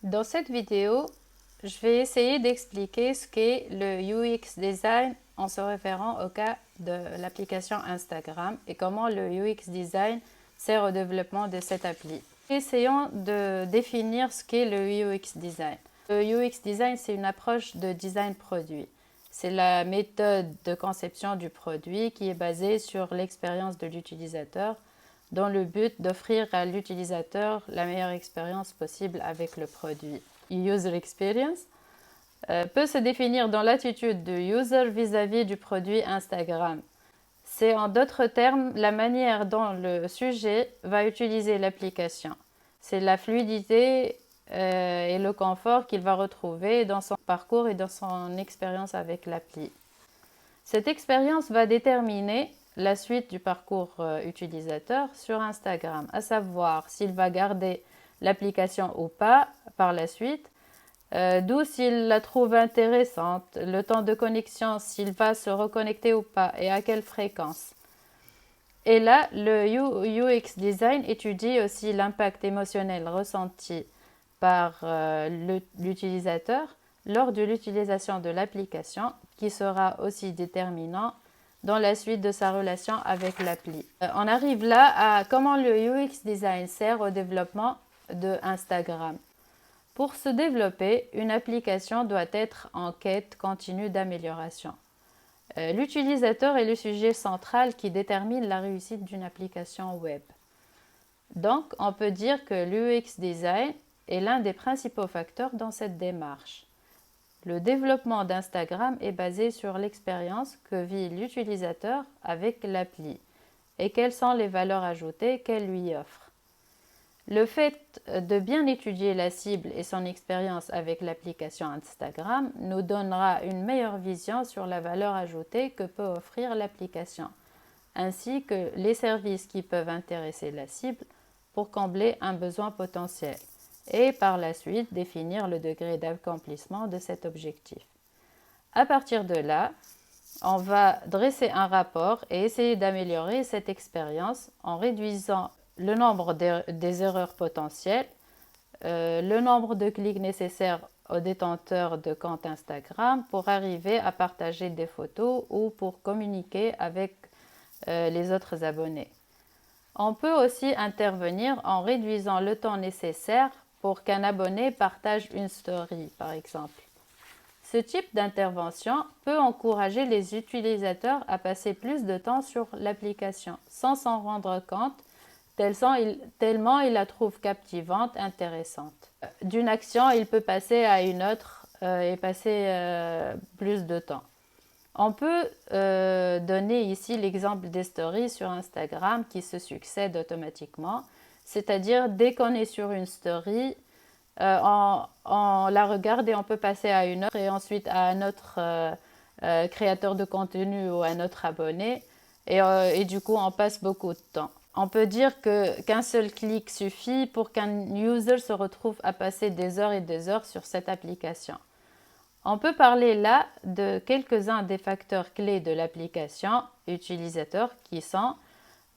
Dans cette vidéo, je vais essayer d'expliquer ce qu'est le UX design en se référant au cas de l'application Instagram et comment le UX design sert au développement de cette appli. Essayons de définir ce qu'est le UX design. Le UX design, c'est une approche de design produit. C'est la méthode de conception du produit qui est basée sur l'expérience de l'utilisateur dans le but d'offrir à l'utilisateur la meilleure expérience possible avec le produit. User experience peut se définir dans l'attitude de user vis-à-vis du produit Instagram. C'est en d'autres termes la manière dont le sujet va utiliser l'application. C'est la fluidité et le confort qu'il va retrouver dans son parcours et dans son expérience avec l'appli. Cette expérience va déterminer la suite du parcours utilisateur sur Instagram, à savoir s'il va garder l'application ou pas par la suite, d'où s'il la trouve intéressante, le temps de connexion, s'il va se reconnecter ou pas et à quelle fréquence. Et là, le UX design étudie aussi l'impact émotionnel ressenti par l'utilisateur lors de l'utilisation de l'application, qui sera aussi déterminant dans la suite de sa relation avec l'appli. On arrive là à comment le UX design sert au développement de Instagram. Pour se développer, une application doit être en quête continue d'amélioration. L'utilisateur est le sujet central qui détermine la réussite d'une application web. Donc, on peut dire que l'UX design est l'un des principaux facteurs dans cette démarche. Le développement d'Instagram est basé sur l'expérience que vit l'utilisateur avec l'appli et quelles sont les valeurs ajoutées qu'elle lui offre. Le fait de bien étudier la cible et son expérience avec l'application Instagram nous donnera une meilleure vision sur la valeur ajoutée que peut offrir l'application, ainsi que les services qui peuvent intéresser la cible pour combler un besoin potentiel et par la suite définir le degré d'accomplissement de cet objectif. À partir de là, on va dresser un rapport et essayer d'améliorer cette expérience en réduisant le nombre des erreurs potentielles, le nombre de clics nécessaires aux détenteurs de compte Instagram pour arriver à partager des photos ou pour communiquer avec les autres abonnés. On peut aussi intervenir en réduisant le temps nécessaire pour qu'un abonné partage une story, par exemple. Ce type d'intervention peut encourager les utilisateurs à passer plus de temps sur l'application sans s'en rendre compte, tellement ils la trouvent captivante, intéressante. D'une action, il peut passer à une autre et passer plus de temps. On peut donner ici l'exemple des stories sur Instagram qui se succèdent automatiquement, c'est-à-dire dès qu'on est sur une story, on la regarde et on peut passer à une autre et ensuite à un autre créateur de contenu ou un autre abonné et du coup on passe beaucoup de temps. On peut dire qu'un seul clic suffit pour qu'un user se retrouve à passer des heures et des heures sur cette application. On peut parler là de quelques-uns des facteurs clés de l'application utilisateur qui sont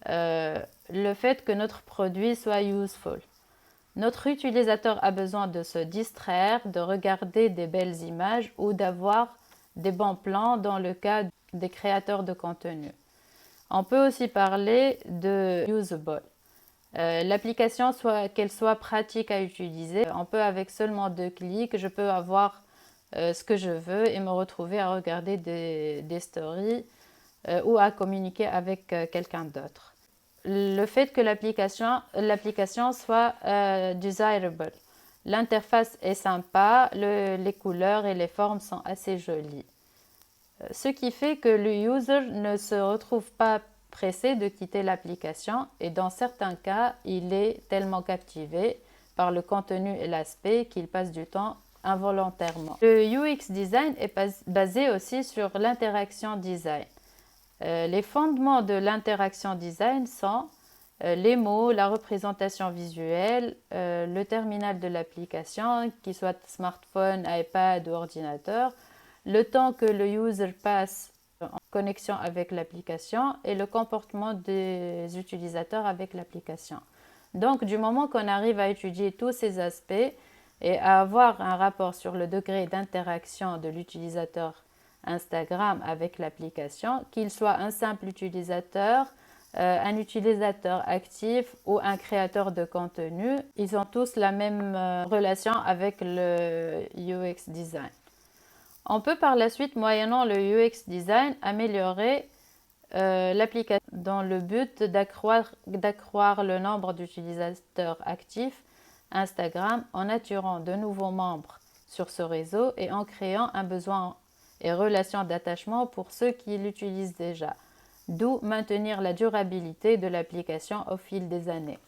le fait que notre produit soit useful. Notre utilisateur a besoin de se distraire, de regarder des belles images ou d'avoir des bons plans dans le cas des créateurs de contenu. On peut aussi parler de usable. L'application, qu'elle soit pratique à utiliser, on peut avec seulement 2 clics, je peux avoir ce que je veux et me retrouver à regarder des stories ou à communiquer avec quelqu'un d'autre. Le fait que l'application soit desirable. L'interface est sympa, les couleurs et les formes sont assez jolies. Ce qui fait que le user ne se retrouve pas pressé de quitter l'application et dans certains cas, il est tellement captivé par le contenu et l'aspect qu'il passe du temps involontairement. Le UX design est basé aussi sur l'interaction design. Les fondements de l'interaction design sont les mots, la représentation visuelle, le terminal de l'application, qu'il soit smartphone, iPad ou ordinateur, le temps que le user passe en connexion avec l'application et le comportement des utilisateurs avec l'application. Donc, du moment qu'on arrive à étudier tous ces aspects, et à avoir un rapport sur le degré d'interaction de l'utilisateur Instagram avec l'application, qu'il soit un simple utilisateur, un utilisateur actif ou un créateur de contenu. Ils ont tous la même relation avec le UX design. On peut par la suite, moyennant le UX design, améliorer l'application dans le but d'accroître le nombre d'utilisateurs actifs Instagram en attirant de nouveaux membres sur ce réseau et en créant un besoin et relation d'attachement pour ceux qui l'utilisent déjà, d'où maintenir la durabilité de l'application au fil des années.